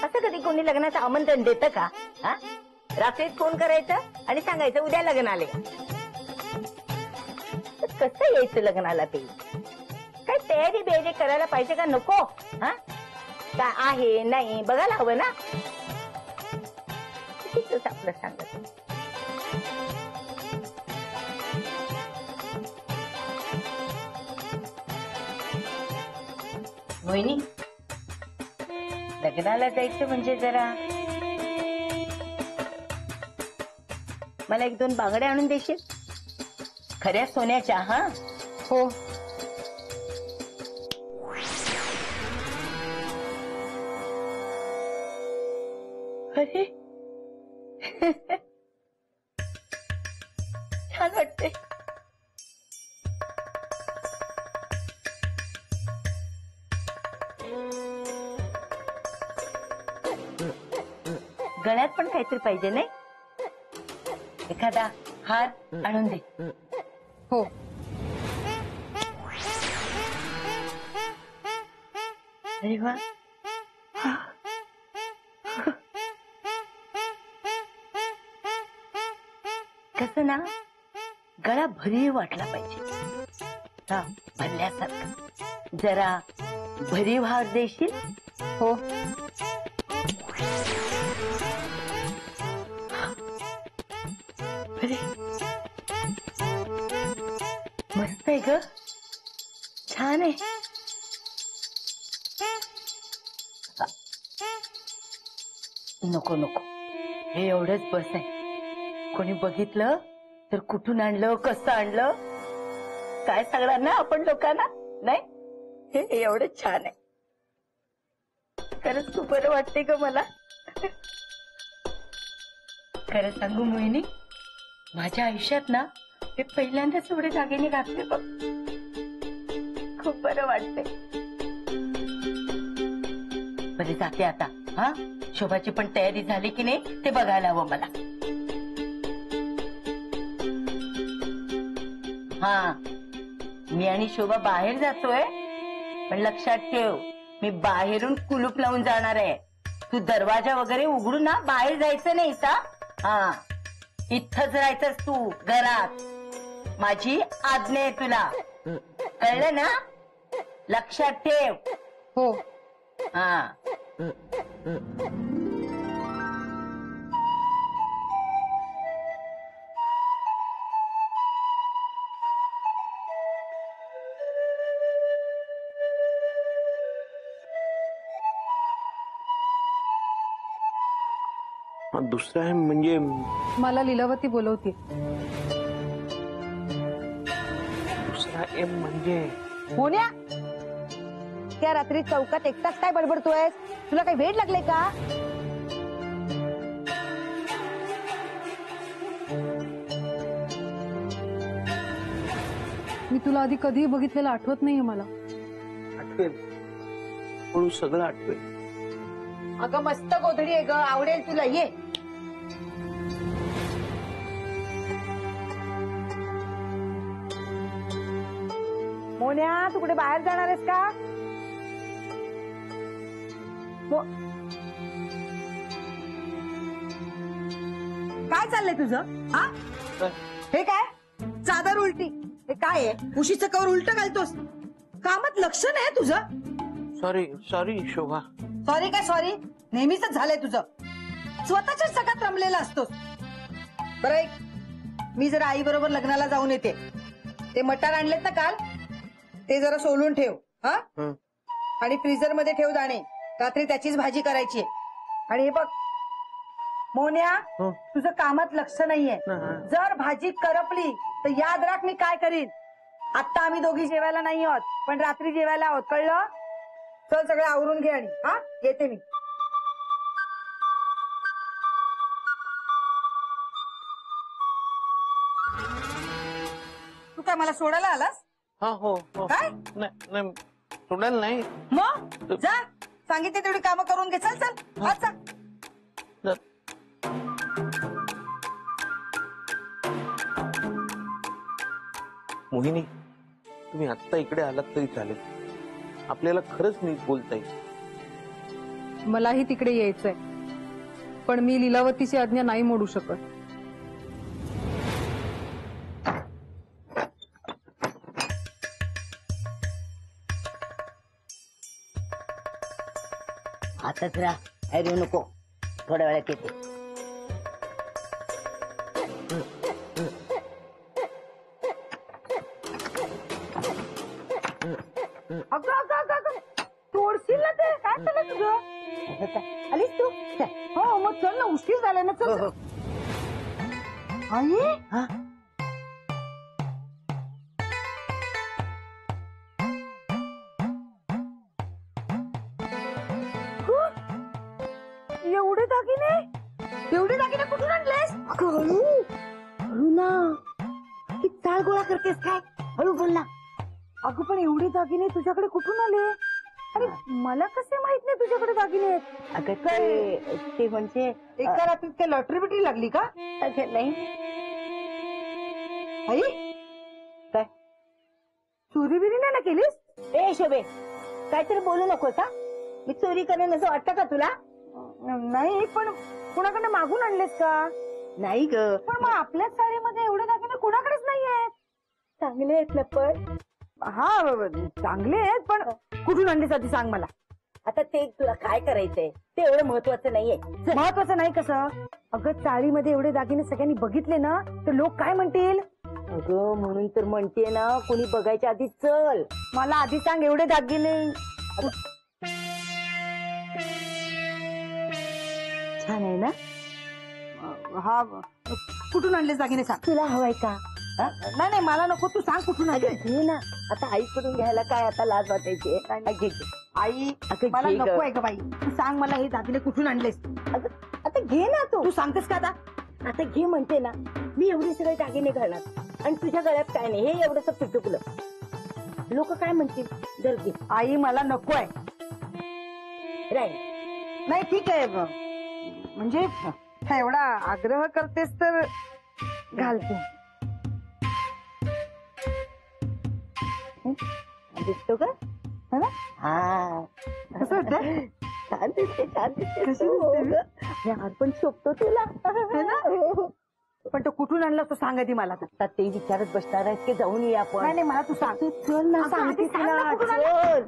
असं कधी कोणी लग्नाचं आमंत्रण देतं का? हा, रात्रीच फोन करायचं आणि सांगायचं उद्या लग्न आले. कसं यायचं लग्नाला? ते काय तयारी बेरी करायला पाहिजे का नको? हा, काय आहे नाही बघायला हवं ना. आपलं सांगत मोहिनी, लग्नाला जायचं म्हणजे जरा मला 1-2 बांगड्या आणून देशील? खऱ्या सोन्याच्या. हा हो. अरे छान वाटते. गळ्यात पण काहीतरी पाहिजे नाही? एखादा हार आणून दे. हो. अरे वा, कसं ना, गळा भरीव वाटला पाहिजे. हा, भरल्यासारखं. जरा भरीव हार देशील? हो. अरे मस्त आहे ग, छान आहे. नको नको, हे एवढंच बस आहे. कोणी बघितलं तर कुठून आणलं, कसं आणलं काय सांगणार ना आपण लोकांना? नाही, हे एवढंच छान आहे. खरंच खूप बरं वाटते ग मला. खरं सांगू मोहिनी, माझ्या आयुष्यात ना हे पहिल्यांदाच एवढे दागिने घातले बघ. खूप बरं वाटते. बरे जाते आता. हा, शोभाची पण तयारी झाली की नाही ते बघायला हवं मला. हा, मी आणि शोभा बाहेर जातोय, पण लक्षात ठेव मी बाहेरून कुलूप लावून जाणार आहे. तू दरवाजा वगैरे उघडून ना बाहेर जायचं नाही का? हा, इथंच राहायचंस तू घरात. माझी आज्ञा आहे तुला, कळलं ना? लक्षात ठेव. हो. हा. दुसरं आहे म्हणजे मला लीलावती बोलवते. दुसरा एम म्हणजे मोन्या, त्या रात्री चौकात एकटाच काय बडबडतोय? तुला काही वेड लागले का? मी तुला आधी कधी बघितलेलं आठवत नाहीये मला. आठवेल, हळू सगळं आठवेल. अगं मस्त गोधडी आहे ग, आवडेल तुला. ये. मोन्या, तू कुठे बाहेर जाणार आहेस का? काय चाललंय तुझं? हा, हे काय चादर उलटी? हे काय आहे? उशीचं कवर उलट घालतोस? कामात लक्ष नाही तुझं? सॉरी सॉरी शोभा. सॉरी काय सॉरी? नेहमीच झालंय तुझं. स्वतःच्याच जगात रमलेला असतोस. बरं ऐक, मी जरा आई बरोबर लग्नाला जाऊन येते. ते मटार आणलेत ना काल, ते जरा सोलून ठेव. हा, आणि फ्रीजर मध्ये ठेव दाणे. रात्री त्याचीच भाजी करायची. आणि हे बघ मोन्या, तुझं कामात लक्ष नाहीये. जर भाजी करपली तर याद राख मी काय करीन. आता आम्ही दोघी जेवायला नाही आहोत, पण रात्री जेवायला आहोत, कळलं? चल सगळं आवरून घे आणि हा येते मी. तू काय मला सोडायला आलास? हा हो. काय? नाही सोडायला नाही. मग जा, सांगितले तेवढी कामं करून घे. चल चल आज चल. मोहिनी, तुम्ही आत्ता इकडे आलात तरी चालेल. आपल्याला खरंच नीट बोलता येईल. मलाही तिकडे यायचंय, पण मी लीलावतीची आज्ञा नाही मोडू शकत. आताच राहा, ऐरू नको, थोड्या वेळात येते. अगं अगं अगं अगं तोडशील ना ते. काय चाललं तुझं? आलीस तू? हो मग चल ना, उशीर झालाय ना. चल हो. आई हा? एवढे दागिने कुठून आणलेस? हळू हळू ना, की चाळ गोळा करतेस काय? हळू बोल ना. अगं पण एवढे दागिने तुझ्याकडे कुठून आले? आणि मला कसे माहित नाही तुझ्याकडे दागिने आहेत? अगं ते म्हणजे एका रात्रीत काय लॉटरी बिटरी लागली का? अगं नाही. आई काय? चोरी बिरी नाही ना केलीस? ए शोभे, काहीतरी बोलू नकोस हा. मी चोरी करेन असं वाटतं का तुला? नाही, पण कुणाकडे मागून आणलेस का? नाही ग, पण मग आपल्याच साडीमध्ये एवढे दागिने कुणाकडेच नाहीयेत. चांगले आहेत ना. पण हा चांगले आहेत, पण कुठून आणलेस आधी सांग मला. आता ते तुला काय करायचंय ते एवढं महत्वाचं नाहीये. महत्वाचं नाही कसं? अगं चाळीमध्ये एवढे दागिने सगळ्यांनी बघितले ना तर लोक काय म्हणतील? अगं म्हणून तर म्हणते ना, कोणी बघायच्या आधी चल. मला आधी सांग एवढे दागिने. छान आहे ना? हा कुठून आणलेस दागिने सांग. तुला हवाय का? हा? नाही नाही मला नको, तू सांग कुठून आणले. अगं घे ना. आता आईकडून घ्यायला काय आता लाज वाटायची? घे. आई अगं मला घे ग. नको आहे का बाई. तू सांग मला हे दागिने कुठून आणलेस. अगं, आता घे ना तू. तू सांगतेस का आता? आता घे म्हणते ना. मी एवढे सगळे दागिने घालणार आणि तुझ्या गळ्यात काय नाही, हे एवढंच पिटुकलं. लोक काय म्हणतील? जर घे. आई मला नको आहे. राहील. नाही ठीक आहे, म्हणजे एवढा आग्रह करतेस तर घालते. दिसतो का? है ना? हा. कसं वाटतं? छान दिसते, छान दिसते. कशी हो दिसते मी? गं. मी आज पण शोभतो तुला. हो. पण तो कुठून आणला तो सांग आधी मला. आता ते विचारत बसणार आहेस की जाऊन ये आपण? नाही नाही मला तू सांग. तू चल ना, अगं, सांगते आधी सांग ना तुला. कुठून आणलं? चल.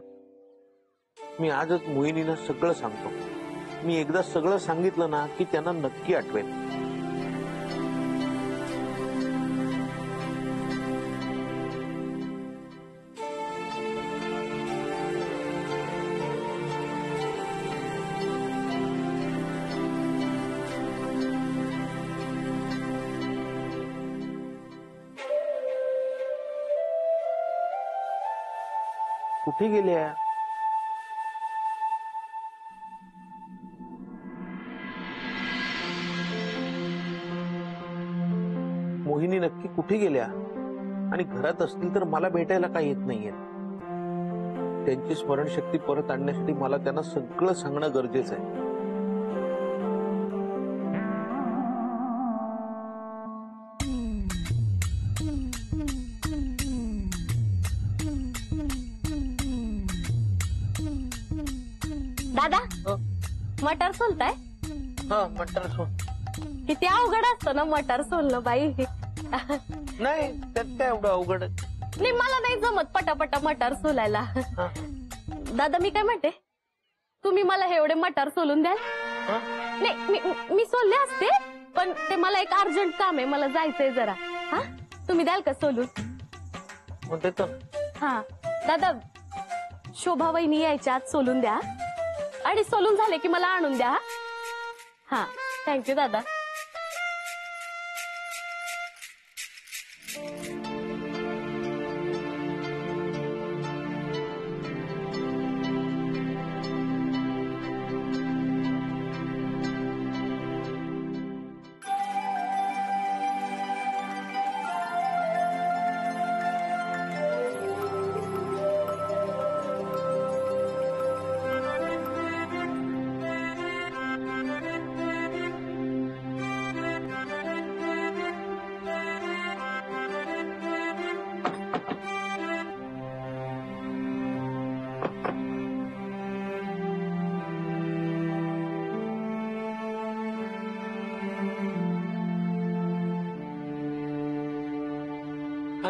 मी आजच मोहिनीला सगळं सांगतो. मी एकदा सगळं सांगितलं ना की त्यांना नक्की आठवेल. कुठे गेल्या? मोहिनी नक्की कुठे गेल्या? आणि घरात असतील तर मला भेटायला काय येत नाहीये. त्यांची स्मरणशक्ती परत आणण्यासाठी मला त्यांना सगळं सांगणं गरजेचं आहे. दादा मटर सोलताय? हा मटर सोल. किती अवघड असतं ना मटर सोलणं बाई. नाही त्यात काय एवढं अवघड आहे? नाही मला नाही जमत पटापटा मटर सोलायला. हा. दादा मी काय म्हणते, तुम्ही मला हे एवढे मटर सोलून द्याल? हा? नाही मी सोलले असते, पण ते मला एक अर्जंट काम आहे, मला जायचंय जरा. हा तुम्ही द्याल का सोलून? मग देतो. हा दादा, शोभा वहिनी यायच्या आत सोलून द्या आणि सोलून झाले की मला आणून द्या. हा थँक्यू दादा.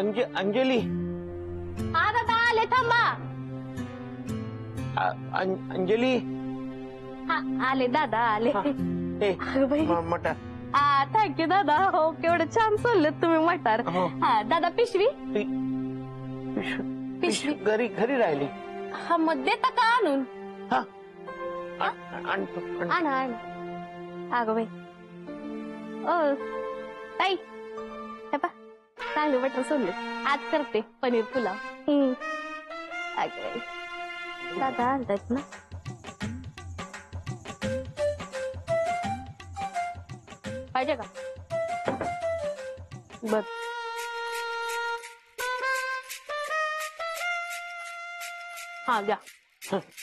अंजली हा दादा आले थांबा. अंजली हा आले दादा आले. ए, अगं बाई. मटार थँक्यू दादा. हो केवढं छान सोडलेत तुम्ही मटार. हो. हा दादा पिशवी. पिशवी घरी राहिली. हा मग देता का आणून? हा आणतो. आणा आणा. अगं बाई. ओ ताई हे पा चांगले बटर सोडले. आज करते पनीर पुलाव. अगं बाई. दादा आणतात ना. पाहिजे का? बर. हा घ्या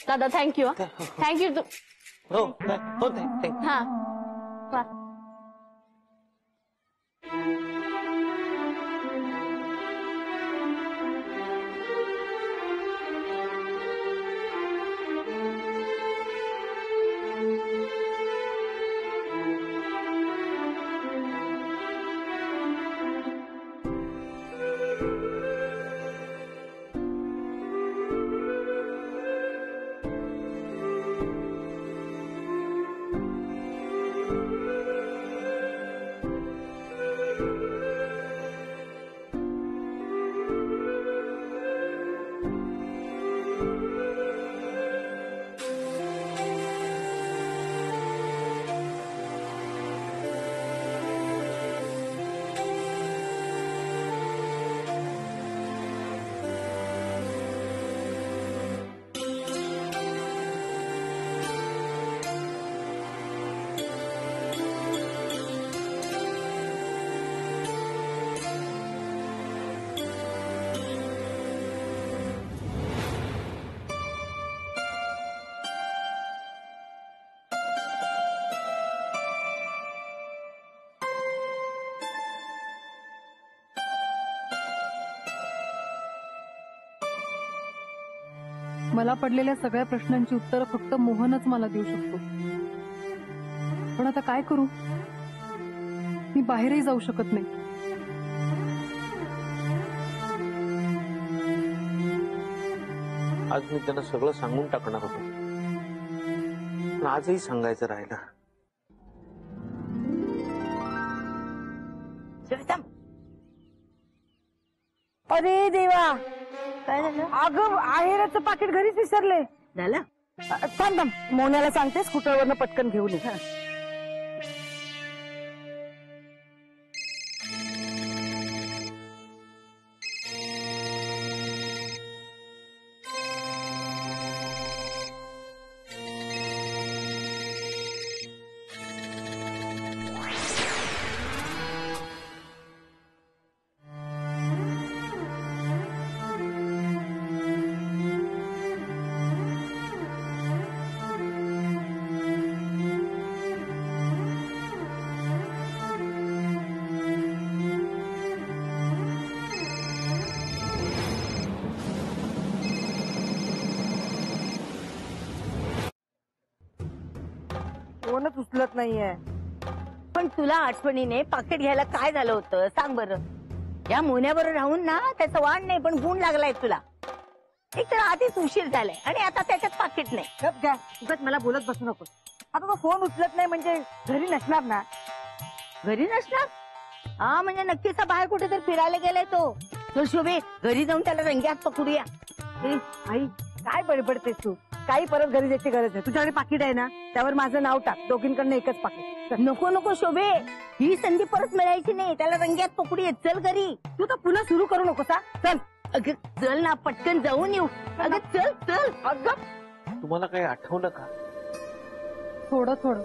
दादा. थँक्यू. थँक्यू. हो हो thank you. हा वा. मला पडलेल्या सगळ्या प्रश्नांची उत्तरं फक्त मोहनच मला देऊ शकतो. पण आता काय करू? मी बाहेरही जाऊ शकत नाही. आज मी त्यांना सगळं सांगून टाकणार होतो, पण आजही सांगायचं राहिलं. अरे देवा, काय झालं? अगं आहेराचं पाकिट घरीच विसरले. झालं? थांब थांब, मोन्याला सांगते स्कूटरवरनं पटकन घेऊन ये. कोणच उचलत नाहीये. पण तुला आठवणीने पाकिट घ्यायला काय झालं होतं सांग बरं. या मोन्याबरोबर राहून ना त्याचा वाण नाही पण गुण लागलाय तुला. एक तर आधीच उशीर झालाय आणि आता त्याच्यात पाकिट नाही. गप घ्या, उगाच मला बोलत बसू नको. आता तो फोन उचलत नाही म्हणजे घरी नसणार ना. घरी नसणार? हा म्हणजे नक्कीच बाहेर कुठेतरी फिरायला गेलाय तो. चल शोभे, घरी जाऊन त्याला रंग्यात पकडूया. ए, आई काय बडबडतेस तू? काही परत घरी जायची गरज नाही. तुझ्याकडे पाकिट आहे ना, त्यावर माझं नाव टाक. दोघींकडनं एकच पाकिट. नको नको शोभे, ही संधी परत मिळायची नाही. त्याला रंग्यात पकडूया. चल घरी. तू तर पुन्हा सुरू करू नकोस हा. चल. अगं चल ना, पटकन जाऊन येऊ. अगं चल चल. अगं तुम्हाला काही आठवलं का? थोडं थोडं,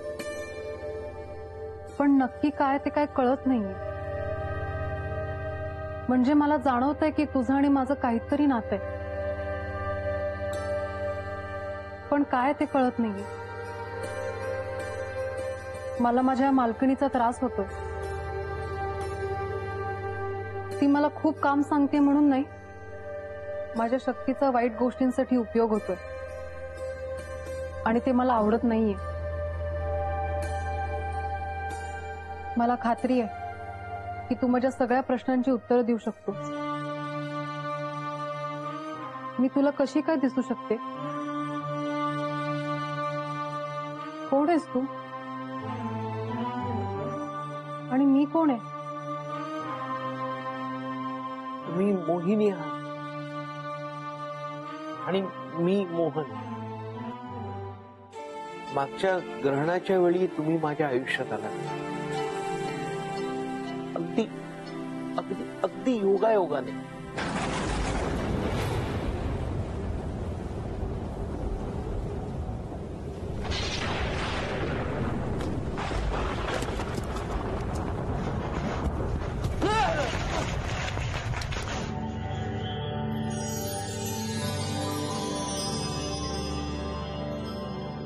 पण नक्की काय ते काय कळत नाहीये. म्हणजे मला जाणवतंय की तुझं आणि माझं काहीतरी नातं आहे, पण काय ते कळत नाहीये. मला माझ्या मालकिणीचा त्रास होतो. ती मला खूप काम सांगते म्हणून नाही, माझ्या शक्तीचा वाईट गोष्टींसाठी उपयोग होतोय आणि ते मला आवडत नाहीये. मला खात्री आहे की तू माझ्या सगळ्या प्रश्नांची उत्तरं देऊ शकतो. मी तुला कशी काय दिसू शकते? कोण आहेस तू आणि मी कोण आहे? तुम्ही मोहिनी आहात आणि मी मोहन. मागच्या ग्रहणाच्या वेळी तुम्ही माझ्या आयुष्यात आलात. अगदी अगदी अगदी योगायोगाने.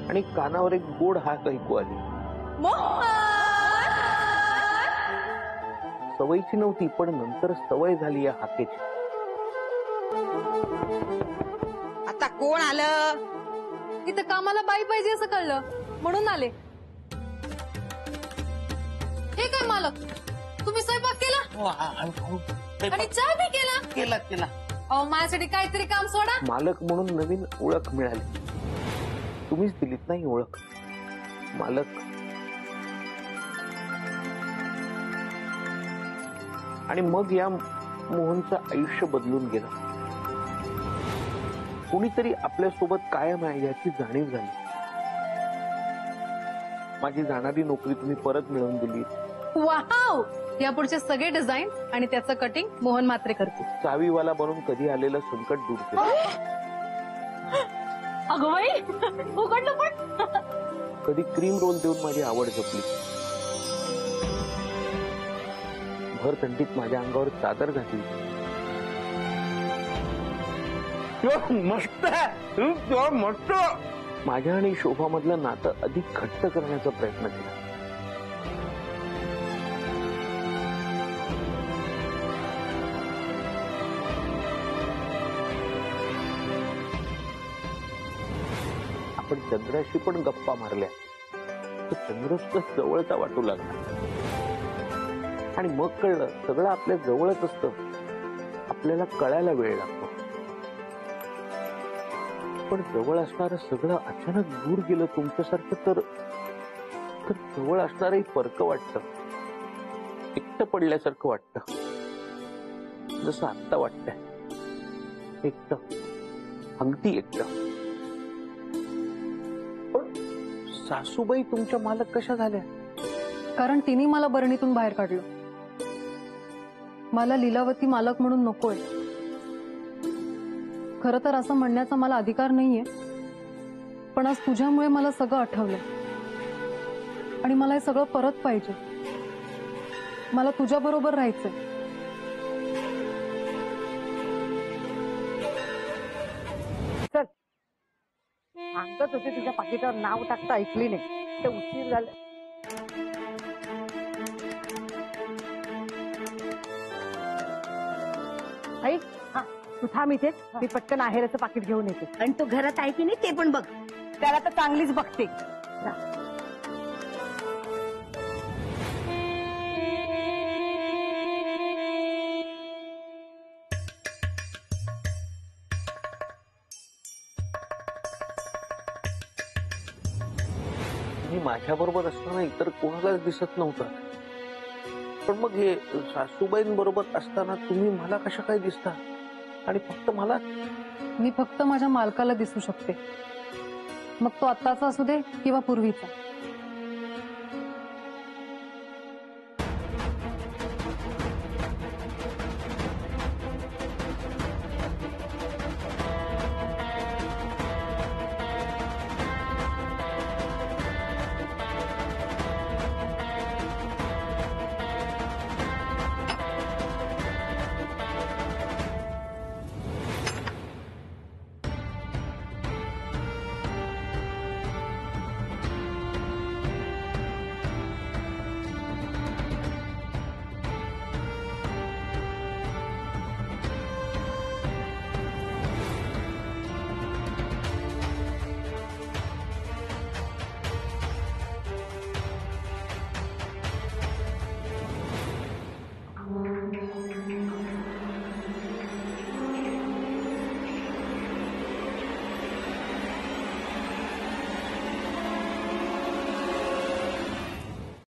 आणि कानावर एक गोड हाक ऐकू आली. सवयीची नव्हती, पण नंतर सवय झाली या हाकेची. आता कोण आलं? इथं कामाला बाई पाहिजे असं कळलं म्हणून आले. हे काय मालक, तुम्ही स्वयंपाक केला आणि चहा बी केला? केला केला. अहो, माझ्यासाठी काहीतरी काम सोडा. मालक म्हणून नवीन ओळख मिळाली. तुम्हीच दिलीत नाही ओळख, मालक. आणि मग या मोहनचं आयुष्य बदलून गेलं. कोणीतरी आपल्यासोबत कायम आहे याची जाणीव झाली. माझी जाणारी नोकरी तुम्ही परत मिळवून दिली. वाव, यापुढचे सगळे डिझाईन आणि त्याचं कटिंग मोहन मात्रे करतील. चावीवाला बनून कधी आलेलं संकट दूर केलं. अगं बाई, उघडलं पण. कधी क्रीम रोल देऊन माझी आवड जपली. भर थंडीत माझ्या अंगावर चादर घातली. मस्त मस्त. माझ्या आणि शोभा मधलं नातं अधिक घट्ट करण्याचा प्रयत्न केला. आपण चंद्राशी पण गप्पा मारल्या तर चंद्र सुद्धा जवळचा वाटू लागला. आणि मग कळलं सगळं आपल्या जवळच असतं, आपल्याला कळायला वेळ लागतो. पण जवळ असणारं सगळं अचानक दूर गेलं तुमच्यासारखं तर जवळ असणारही परक वाटतं, एकटं पडल्यासारखं वाटतं. जसं आत्ता वाटतंय, एकटं, अगदी एकटं. सासूबाई तुमच्या मालक कशा झाल्या? कारण तिने मला बरणीतून बाहेर काढलं. मला लीलावती मालक म्हणून नकोय. खरं तर असं म्हणण्याचा मला अधिकार नाहीये, पण आज तुझ्यामुळे मला सगळं आठवलं आणि मला हे सगळं परत पाहिजे. मला तुझ्या बरोबर राहायचंय. सांगत होते तुझ्या पाकिटावर नाव टाकता ऐकली नाही, ते उशीर झालं. आई, हा तू थांब इथे, मी पटकन आहेराचं पाकिट घेऊन येते. आणि तो घरात आहे की नाही ते पण बघ. त्याला तर चांगलीच बघते. मी माझ्या बरोबर असताना इतर कोणालाच दिसत नव्हतं. पण मग हे सासूबाईंबरोबर असताना तुम्ही मला कशा काय दिसता? आणि फक्त मला? मी फक्त माझ्या मालकाला दिसू शकते, मग तो आत्ताचा असू दे किंवा पूर्वीचा.